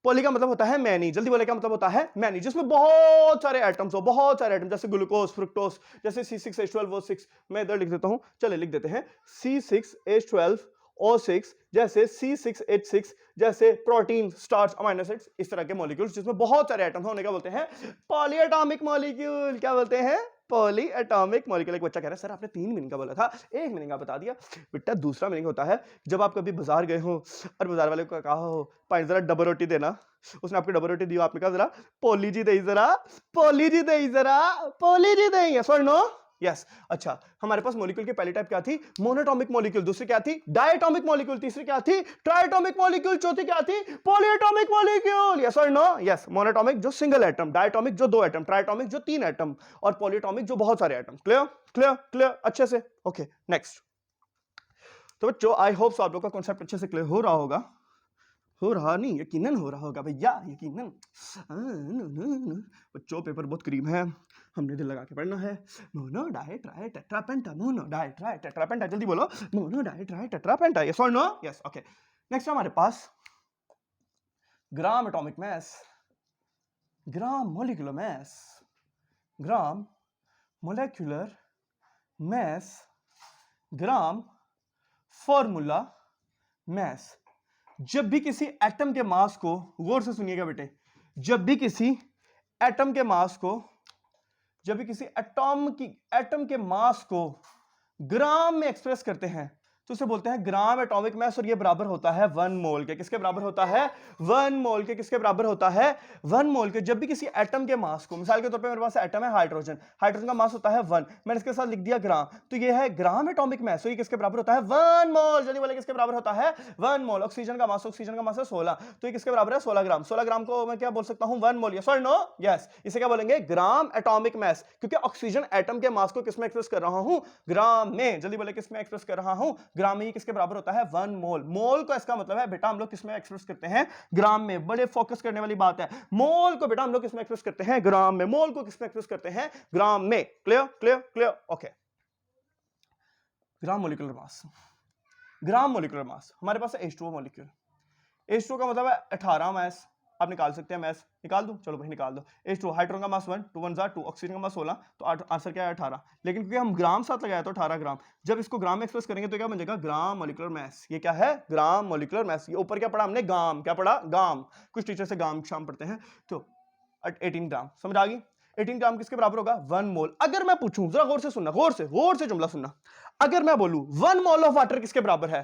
पॉली का मतलब होता है मैनी, जल्दी बोले क्या मतलब होता है? मैनी, जिसमें बहुत सारे एटम्स हो, बहुत सारे एटम, जैसे ग्लूकोज, फ्रुक्टोज, जैसे C6H12O6। मैं इधर लिख देता हूं, चले लिख देते हैं C6H12O6, जैसे C6H6, जैसे प्रोटीन, स्टार्च, अमीनो एसिड्स, इस तरह के मॉलिक्यूल्स जिसमें बहुत सारे एटम होने का बोलते हैं पॉलीएटॉमिक मॉलिक्यूल। क्या बोलते हैं? Poly atomic molecule. एक बच्चा कह रहा है सर आपने 3 मीनिंग का बोला था, 1 मीनिंग का बता दिया। बेटा दूसरा मीनिंग होता है जब आप कभी बाजार गए हो और बाजार वाले को कहा हो भाई जरा डबल रोटी देना, उसने आपको डबल रोटी दी, आपने कहा जरा पोली जी दही, जरा पोली जी दही, जरा पोली जी दही। यस और नो? यस। अच्छा, हमारे पास मॉलिक्यूल की पहली टाइप क्या थी? Monoatomic molecule. दूसरी क्या थी? Diatomic molecule. तीसरी क्या थी? Triatomic molecule. चौथी क्या थी? Polyatomic molecule. यस और नो? यस। मोनोटॉमिक जो सिंगल एटम, डायटॉमिक जो 2 एटम, ट्राइटॉमिक जो 3 एटम, और पॉलीएटॉमिक जो बहुत सारे एटम। क्लियर, क्लियर, क्लियर, अच्छे से। Okay, next. तो बच्चों आई होप सो आप लोग का कॉन्सेप्ट अच्छे से क्लियर हो रहा होगा। हो रहा नहीं, यकीनन हो रहा होगा भैया, यकीनन। बच्चों पेपर बहुत करीब है, हमने दिल लगा के पढ़ना है। Mono di tri tetra penta, mono di tri tetra penta, जल्दी बोलो, mono di tri tetra penta. Yes और नो? यस। ओके, नेक्स्ट हमारे पास gram atomic mass, gram molecular mass, gram molecular mass, gram formula mass. जब भी किसी atom के मास को, गौर से सुनिएगा बेटे, जब भी किसी एटम के मास को, जब भी किसी एटम के मास को ग्राम में एक्सप्रेस करते हैं तो उसे बोलते हैं ग्राम एटॉमिक मास, और ये बराबर होता है 1 मोल के। किसके बराबर होता है? 1 मोल के। किसके बराबर होता है? 1 मोल के। जब भी किसी एटम के मास को, मिसाल के तौर पे मेरे पास एटम है हाइड्रोजन, हाइड्रोजन का मास होता है 1, मैंने इसके साथ लिख दिया ग्राम, तो ये है ग्राम एटॉमिक मास। तो ये किसके बराबर होता है? 1 मोल। जल्दी बोले किसके बराबर होता है? 1 मोल। ऑक्सीजन का मास है 16, तो ये किसके बराबर है? 16 ग्राम। 16 ग्राम को मैं क्या बोल सकता हूं? 1 मोल। यस और नो? यस। इसे क्या बोलेंगे? ग्राम एटॉमिक मास, क्योंकि ऑक्सीजन एटम के मास को किसमें एक्सप्रेस कर रहा हूं? ग्राम में। जल्दी बोले किसमें एक्सप्रेस कर रहा हूं? ग्राम में। किसके बराबर होता है? 1 मोल। मोल को इसका मतलब है बेटा हम लोग किसमें एक्सप्रेस करते हैं? ग्राम में। बड़े फोकस करने वाली बात है, मोल को बेटा हम लोग किसमें एक्सप्रेस करते हैं? ग्राम में। मोल को किसमें एक्सप्रेस करते हैं? ग्राम में। Clear, clear, clear. ओके, ग्राम मोलिकुलर मास, ग्राम मोलिकुलर मास हमारे पास है H2O मॉलिक्यूल। H2O का मतलब है 18 मास। आप निकाल सकते हैं, मास निकाल दूं? चलो भाई निकाल दो। H2O, हाइड्रोजन का मास 1, 2 1 2, ऑक्सीजन का मास 16, तो आंसर क्या है? 18। लेकिन क्योंकि हम ग्राम साथ लगाया तो 18 ग्राम। जब इसको ग्राम में एक्सप्रेस करेंगे तो क्या बन जाएगा? ग्राम मोलिकुलर मास। ये क्या है? ग्राम मोलिकुलर मास। ये ऊपर क्या पढ़ा हमने? गाम। क्या पढ़ा? गाम। कुछ टीचर से गाम शाम पढ़ते हैं, तो 18 ग्राम। समझ आ गई? 18 ग्राम किसके बराबर होगा? 1 मोल। अगर मैं पूछूं, जरा गौर से सुनना, गौर से जुमला सुनना, अगर मैं बोलूं 1 मोल ऑफ वाटर किसके बराबर है,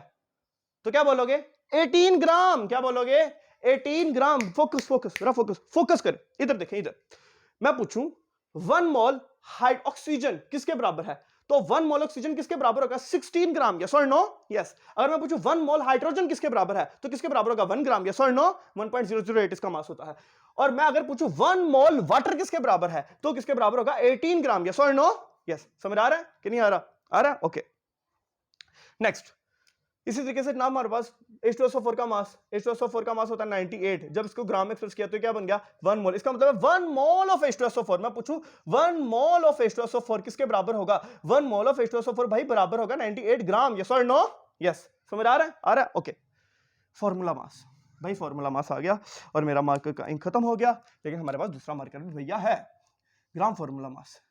तो क्या बोलोगे? 18 ग्राम। क्या बोलोगे? 18 ग्राम। फोकस, फोकस, जरा फोकस, फोकस कर, इधर देखें, इधर। मैं पूछूं 1 मोल ऑक्सीजन किसके बराबर है, तो 1 मोल ऑक्सीजन किसके बराबर होगा? 16 ग्राम। यस और नो? यस। अगर मैं पूछूं 1 मोल हाइड्रोजन किसके बराबर है, तो किसके बराबर होगा? 1 ग्राम। यस और नो? 1.008 इसका मास होता है। और मैं अगर पूछूं 1 मोल वाटर किसके बराबर है, तो किसके बराबर होगा? 18 ग्राम। यस और नो? यस। समझ आ रहा है कि नहीं आ रहा? आ रहा है? Okay, next. इसी तरीके से नाम हमारे पास H2SO4 का मास, H2SO4 का मास होता है 98। जब इसको ग्राम में एक्सप्रेस किया तो क्या बन गया? 1 मोल। इसका मतलब है 1 मोल ऑफ H2SO4। मैं पूछूं 1 मोल ऑफ H2SO4 किसके बराबर होगा? 1 मोल ऑफ H2SO4 भाई बराबर होगा 98 ग्राम। यस और नो? यस। समझ आ रहा है? आ रहा है? Okay, formula mass. भाई फॉर्मूला मास आ गया और मेरा मार्कर का इंक खत्म हो गया, लेकिन हमारे पास दूसरा मार्कर भी भैया है, ग्राम फॉर्मूला मास।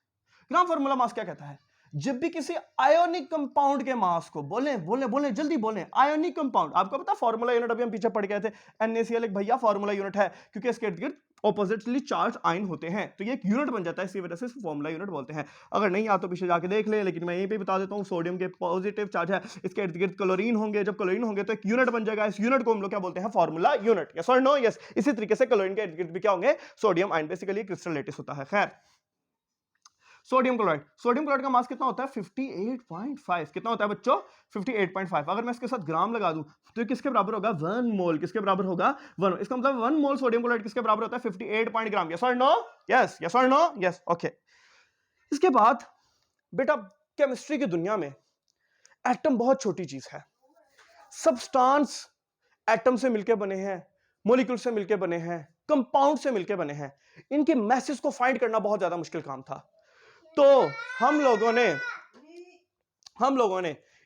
ग्राम फॉर्मूला मास क्या कहता है? जब भी किसी आयोनिक कंपाउंड के मास को, बोले जल्दी बोले, आयोनिक कंपाउंड। आपको पता फॉर्मूला यूनिट अभी हम पीछे पढ़ गए थे, NaCl एक भैया फॉर्मूला यूनिट है, क्योंकि इसके इर्द गिर्द ऑपोजिटली चार्ज आयन होते हैं, तो ये एक यूनिट बन जाता है, इसी वजह से इसको फॉर्मूला यूनिट बोलते हैं। अगर नहीं आ तो पीछे जाके देख ले, लेकिन मैं यहीं पे बता देता हूँ, सोडियम के पॉजिटिव चार्ज है, इसके इर्द गिर्द क्लोरीन होंगे, जब क्लोरीन होंगे तो एक यूनिट बन जाएगा, इस यूनिट को हम लोग क्या बोलते हैं, फॉर्मूला यूनिट। यस और नो? यस। इसी तरीके से क्लोरीन के इर्द गिर्द भी क्या होंगे, sodium ion, basically crystal lattice होता है। खैर, सोडियम क्लोराइड का मास कितना होता है, 58.5। कितना होता है बच्चों, 58.5। अगर मैं इसके साथ ग्राम लगा दूं तो ये किसके बराबर होगा, 1 मोल। किसके बराबर होगा, 1। इसका मतलब 1 मोल सोडियम क्लोराइड किसके बराबर होता है, 58 पॉइंट ग्राम। यस और नो? यस। यस और नो? यस। ओके। इसके बाद बेटा, केमिस्ट्री की दुनिया में एटम बहुत छोटी चीज है। सब्सटेंस एटम से मिलकर बने हैं, मॉलिक्यूल से मिलकर बने हैं, कंपाउंड से मिलकर बने हैं। इनके मैसेज को फाइंड करना बहुत ज्यादा मुश्किल काम था। तो हम लोगों ने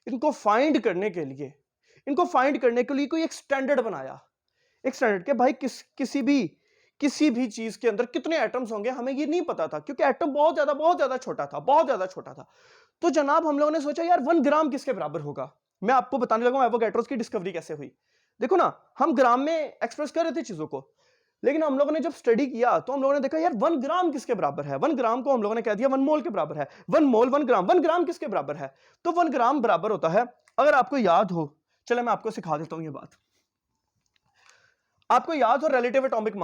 इनको फाइंड करने के लिए कोई एक स्टैंडर्ड बनाया। एक स्टैंडर्ड के भाई किसी भी चीज के अंदर कितने एटम्स होंगे हमें ये नहीं पता था, क्योंकि एटम बहुत ज्यादा छोटा था। तो जनाब हम लोगों ने सोचा यार 1 ग्राम किसके बराबर होगा। मैं आपको बताने लगा एवोगैड्रो की डिस्कवरी कैसे हुई। देखो ना, हम ग्राम में एक्सप्रेस कर रहे थे चीजों को, लेकिन हम लोगों ने जब स्टडी किया तो हम लोगों ने देखा यार 1 ग्राम किसके बराबर है। 1 ग्राम को हम लोगों ने कह दिया 1 मोल के बराबर है। 1 मोल 1 ग्राम किसके बराबर है, तो 1 ग्राम बराबर होता है, अगर आपको याद हो, चले मैं आपको सिखा देता हूं ये बात। आपको याद हो रिलेटिव एटॉमिक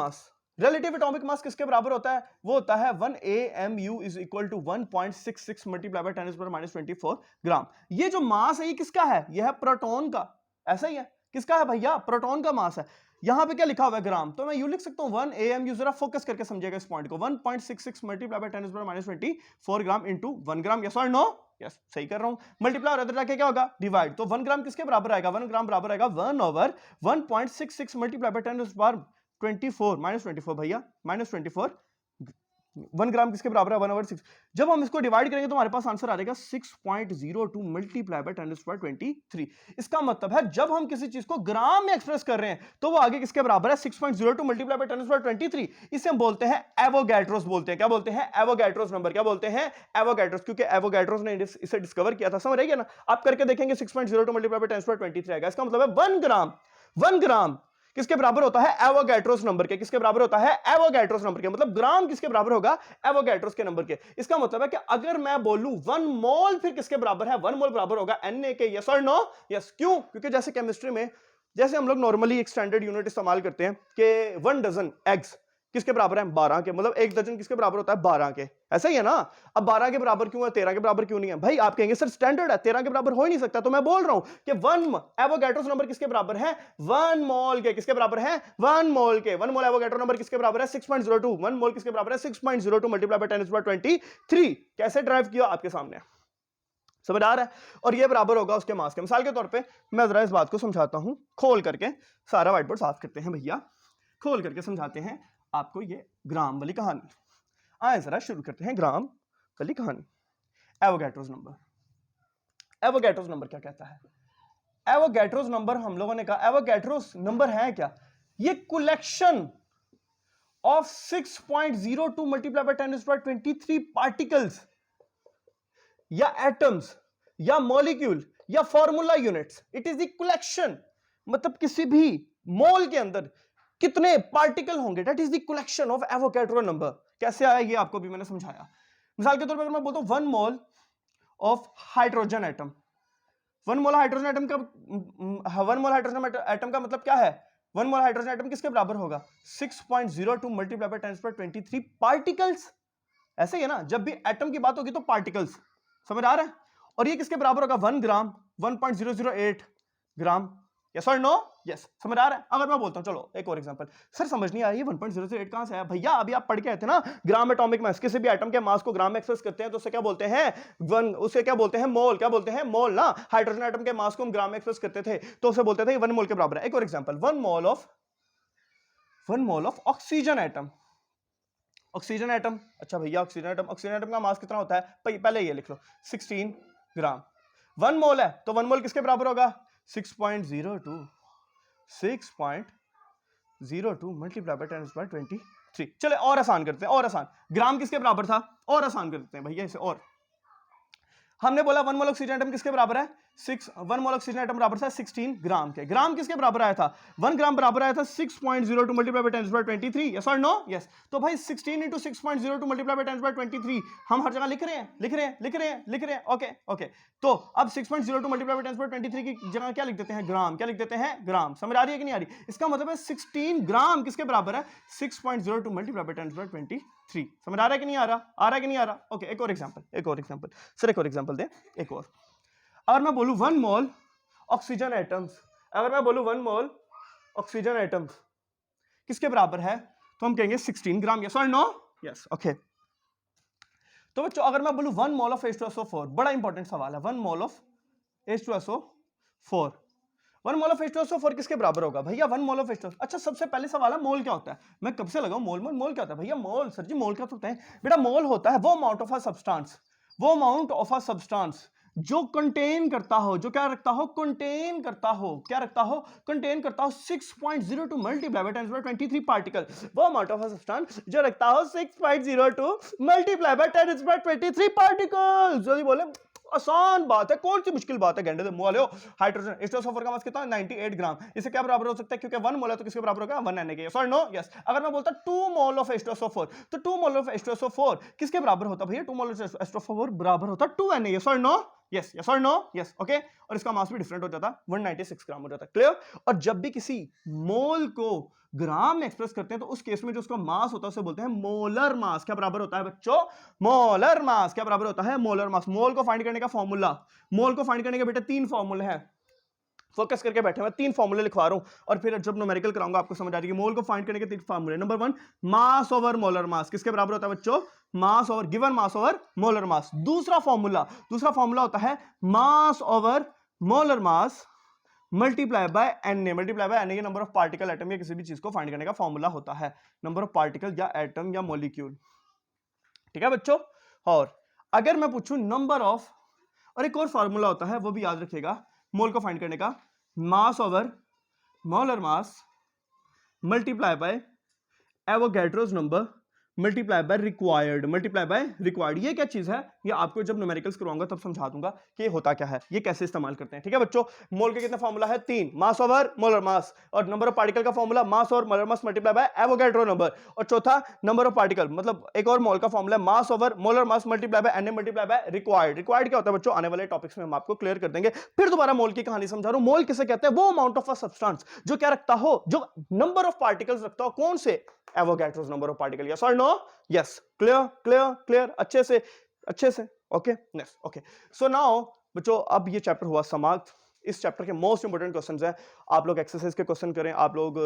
मास किसके बराबर होता है, वो होता है 1 AMU is equal to 1.66 multiply by 10⁻24 gram. ये जो मास है ये किसका है, ये है प्रोटॉन का। ऐसा ही है, किसका है भैया, प्रोटॉन का मास है। यहां पे क्या लिखा हुआ है, ग्राम, तो मैं यू लिख सकता हूं 1 AMU। जरा फोकस करके समझिएगा इस पॉइंट को, 1.66 multiply by 10⁻24 gram into 1 gram. Yes और नो? यस, सही कर रहा हूं। मल्टीप्लाई और इधर जाके क्या होगा, डिवाइड। तो 1 ग्राम किसके बराबर आएगा, 1 ग्राम बराबर आएगा 1/1.66 मल्टीप्लाई बाय 10⁻24 भैया, -24। 1 ग्राम किसके बराबर है, 1/6। जब हम इसको डिवाइड करेंगे तो हमारे पास आंसर आ जाएगा 6.02 मल्टीप्लाई बाय 10⁻23। इसका मतलब है जब हम किसी चीज को ग्राम में एक्सप्रेस कर रहे हैं तो वो आगे किसके बराबर है, 6.02 मल्टीप्लाई बाय 10⁻23। इसे हम बोलते हैं एवोगैड्रोस बोलते हैं। क्या बोलते हैं, एवोगैड्रोस नंबर। क्या बोलते हैं, एवोगैड्रोस, क्योंकि एवोगैड्रोस ने इसे डिस्कवर किया था। समझ रही है ना? आप करके देखेंगे 6.02 मल्टीप्लाई बाय 10⁻23 आएगा। इसका मतलब है 1 ग्राम किसके बराबर होता है, एवोगैड्रोस नंबर के। किसके बराबर होता है, एवोगैड्रोस नंबर के। मतलब ग्राम किसके बराबर होगा, एवोगैड्रोस के नंबर के। इसका मतलब है कि अगर मैं बोलूं 1 मोल, फिर किसके बराबर है, 1 मोल बराबर होगा Na के। यस और नो? यस। क्यों? क्योंकि जैसे केमिस्ट्री में जैसे हम लोग नॉर्मली एक स्टैंडर्ड यूनिट इस्तेमाल करते हैं कि 1 डजन एग्स किसके बराबर है, 12 के। मतलब 1 डजन किसके बराबर होता है, 12 के। ऐसा ही है ना? अब 12 के बराबर क्यों है, 13 के बराबर क्यों नहीं है? भाई आप कहेंगे सर स्टैंडर्ड है, 13 के बराबर हो ही नहीं सकता। तो मैं बोल रहा हूं कि 1 एवोगैड्रोस नंबर किसके बराबर है, 1 मोल के। किसके बराबर है, 1 मोल के। 1 मोल एवोगैड्रो नंबर किसके बराबर है, 6.02। 1 मोल किसके बराबर है, 6.02 मल्टीप्लाई बाय 10⁻23। कैसे ड्राइव किया, आपके सामने समझ आ रहा है। और ये बराबर होगा उसके मास के। मिसाल के तौर पे मैं जरा इस बात को समझाता हूं, खोल करके सारा व्हाइट बोर्ड साफ करते हैं भैया, खोल करके समझाते हैं आपको ये ग्राम वाली कहानी। आए जरा शुरू करते हैं ग्राम वाली कहानी। एवोगैड्रोस नंबर क्या कहता है, एवोगैड्रोस नंबर हम लोगों ने कहा एवोगैड्रोस नंबर है क्या, ये collection of 6.02 multiply by 10⁻23 particles या एटम्स या मॉलिक्यूल या formula units. It is the collection, मतलब किसी भी मोल के अंदर कितने पार्टिकल होंगे, that is the collection of Avogadro number. कैसे आया ये आपको भी मैंने समझाया। मिसाल के तौर पर अगर मैं बोलता हूं 1 mole of hydrogen atom, 1 mole hydrogen atom का 1 मोल हाइड्रोजन एटम का मतलब क्या है, 1 मोल हाइड्रोजन एटम किसके बराबर होगा, 6.02 मल्टीप्लाई बाय 10⁻23 पार्टिकल्स। ऐसे ही है ना, जब भी एटम की बात होगी तो पार्टिकल्स। समझ आ रहा है। और ये किसके बराबर होगा, 1 ग्राम 1.008 ग्राम। यस और नो? यस, समझ आ रहा है। अगर मैं बोलता हूं, चलो एक और एग्जांपल। सर समझ नहीं आ रही है 1.008 कहां से आया भैया, अभी आप पढ़ के आए थे ना ग्राम एटॉमिक मास। किसी भी एटम के मास को ग्राम में एक्सप्रेस करते हैं तो उसे क्या बोलते हैं, उसे क्या बोलते हैं, मोल। क्या बोलते हैं, मोल ना। हाइड्रोजन एटम के मास को हम ग्राम में एक्सप्रेस करते थे तो उसे बोलते थे 1 मोल के बराबर है। एक और example, 1 mole of oxygen atom. Oxygen atom, अच्छा भैया ऑक्सीजन एटम का मास कितना होता है, पहले ये लिख लो 16 ग्राम। 1 मोल है तो 1 मोल किसके बराबर होगा, 6.02 मल्टीप्लाई बाय 10⁻23। चले और आसान करते हैं, और आसान। ग्राम किसके बराबर था, और आसान कर देते हैं भैया इसे। और हमने बोला 1 मोल ऑक्सीजन एटम किसके बराबर है 1 मोल ऑक्सीजन एटम बराबर था 16 ग्राम के। ग्राम किसके बराबर आया था 1 ग्राम बराबर आया था 6.02 मल्टीप्लाई बाय 10^23। यस और नो यस। तो भाई 16 into 6.02 मल्टीप्लाई बाय 10^23 हम हर जगह लिख रहे हैं। ओके तो अब 6.02 मल्टीप्लाई बाय 10^23 की जगह क्या लिख देते हैं ग्राम। क्या लिख देते हैं ग्राम। समझ आ रही है कि नहीं आ रही। इसका मतलब है 16 ग्राम किसके बराबर है 6.02 मल्टीप्लाई बाय 10^23। समझ आ रहा है कि नहीं आ रहा है कि नहीं आ रहा। ओके एक और एग्जांपल सर एक और एग्जांपल दे एक और। अगर मैं बोलूं 1 मोल ऑक्सीजन एटम्स, अगर मैं बोलूं 1 मोल ऑक्सीजन एटम्स किसके बराबर है तो हम कहेंगे 16 ग्राम। यस और नो यस ओके। तो बच्चों अगर मैं बोलूं 1 मोल ऑफ H2SO4, बड़ा इंपॉर्टेंट सवाल है 1 mole of H2SO4, 1 mole of H2SO4 किसके बराबर होगा भैया 1 मोल ऑफ H2SO। अच्छा सबसे पहले सवाल है मोल क्या होता है। मैं कब से लगाऊं मोल क्या होता है भैया मोल। सर जी मोल क्या होता है बेटा। मोल होता है वो अमाउंट ऑफ अ सब्सटेंस जो कंटेन करता हो, जो क्या रखता हो कंटेन करता हो 6.02 मल्टीप्लाई बाय 10^23 पार्टिकल। वो अमाउंट ऑफ अ सब्सटेंस जो रखता हो 6.02 मल्टीप्लाई बाय 10^23 पार्टिकल। जल्दी बोले आसान बात है, कौन सी मुश्किल बात है गेंडे मुंह वाले हो। हाइड्रोजन H2SO4 का मास कितना 98 ग्राम। इसे क्या बराबर हो सकता है क्योंकि 1 मोल है तो किसके बराबर होगा 1 Na के। यस और नो यस। अगर मैं बोलता 2 मोल ऑफ H2SO4 तो 2 मोल ऑफ H2SO4 किसके बराबर होता भैया 2 मोल ऑफ H2SO4 बराबर होता 2 Na। यस और नो यस और नो यस ओके। और इसका मास भी डिफरेंट हो जाता 196 ग्राम हो जाता। क्लियर। और जब भी किसी मोल को ग्राम में एक्सप्रेस करते हैं तो उस केस में जो उसका मास होता है उसे बोलते हैं मोलर मास। क्या बराबर होता है बच्चों मोलर मास। क्या बराबर होता है मोलर मास। मोल को फाइंड करने का फॉर्मूला, मोल को फाइंड करने के बेटे 3 फॉर्मूले हैं। फोकस करके बैठे मैं 3 फॉर्मूले लिखवा रहा हूं और फिर जब न्यूमेरिकल कराऊंगा आपको समझ आ जाएगी। मोल को फाइंड करने के 3 फॉर्मूले। नंबर 1 मास ओवर मोलर मास किसके बराबर होता है बच्चों मास over given mass over molar mass. दूसरा फॉर्मूला होता है मास over molar mass multiply by Na। Multiply by Na ये नंबर ऑफ पार्टिकल एटम या किसी भी चीज को फाइंड करने का फॉर्मूला होता है। नंबर ऑफ पार्टिकल या एटम या मॉलिक्यूल। ठीक है बच्चों। और अगर मैं पूछूं नंबर ऑफ, और एक और फॉर्मूला होता है वो भी याद रखिएगा मोल को फाइंड करने का, मास over molar mass multiply by Avogadro's number multiply by required. ये क्या चीज है ये आपको जब न्यूमेरिकल्स करवाऊंगा तब समझा दूंगा कि ये होता क्या है, ये कैसे इस्तेमाल करते हैं। ठीक है बच्चों। मोल के कितना फॉर्मूला है 3 मास ओवर मोलर मास। और नंबर ऑफ पार्टिकल का formula mass over molar mass multiply by Avogadro number. और चौथा नंबर ऑफ पार्टिकल मतलब एक और मोल का formula mass over molar mass multiply by Na multiply by required क्या होता है बच्चों आने वाले टॉपिक्स में हम आपको क्लियर कर देंगे। फिर दोबारा मोल की कहानी समझा रहा हूं। मोल किसे कहते हैं वो अमाउंट ऑफ अ सब्सटेंस जो क्या रखता हो, जो नंबर ऑफ पार्टिकल्स रखता हो। कौन से Avogadro's number of particle. Yes और नो यस। क्लियर अच्छे से okay next okay. So now बच्चों अब ये चैप्टर हुआ समाप्त। इस चैप्टर के मोस्ट इंपोर्टेंट क्वेश्चंस हैं। आप लोग एक्सरसाइज के क्वेश्चन करें। आप लोग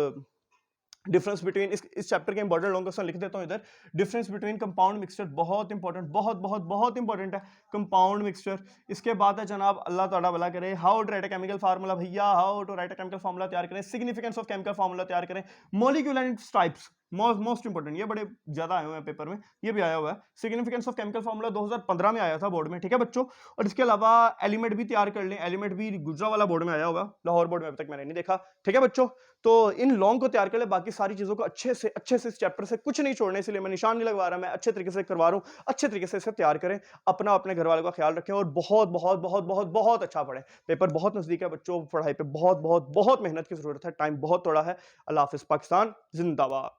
डिफरेंस बिटवीन इस चैप्टर के इंपॉर्टेंट लॉन्ग क्वेश्चन लिख देता हूं इधर। डिफरेंस बिटवीन कंपाउंड मिक्सचर बहुत इंपॉर्टेंट बहुत इंपॉर्टेंट है कंपाउंड मिक्सचर। इसके बाद है जनाब अल्लाह ताला भला करे how to write a chemical formula. भैया how to write a chemical formula तैयार करें, सिग्निफिकेंस ऑफ केमिकल फार्मूला तैयार करें, molecule and types most important. ये बड़े ज्यादा आए हुए हैं पेपर में, ये भी आया हुआ है। सिग्निफिकेंस ऑफ केमिकल फार्मूला 2015 में आया था बोर्ड में। ठीक है बच्चों। और इसके अलावा एलिमेंट भी तैयार कर लें। एलिमेंट भी गुजरा वाला बोर्ड में आया होगा, लाहौर बोर्ड में अभी तक मैंने नहीं देखा। ठीक है बच्चों। तो इन लॉन्ग को तैयार कर ले, बाकी सारी चीजों को अच्छे से इस चैप्टर से कुछ नहीं छोड़ने, इसलिए मैं निशान नहीं लगवा रहा, मैं अच्छे तरीके से करवा रहा हूं। अच्छे तरीके से इसे तैयार करें, अपना अपने घर वालों का ख्याल रखें और बहुत अच्छा पढ़ें। पेपर बहुत नजदीक है बच्चों, पढ़ाई पे बहुत मेहनत की जरूरत है, टाइम बहुत थोड़ा है। अल्लाह हाफिज। पाकिस्तान जिंदाबाद।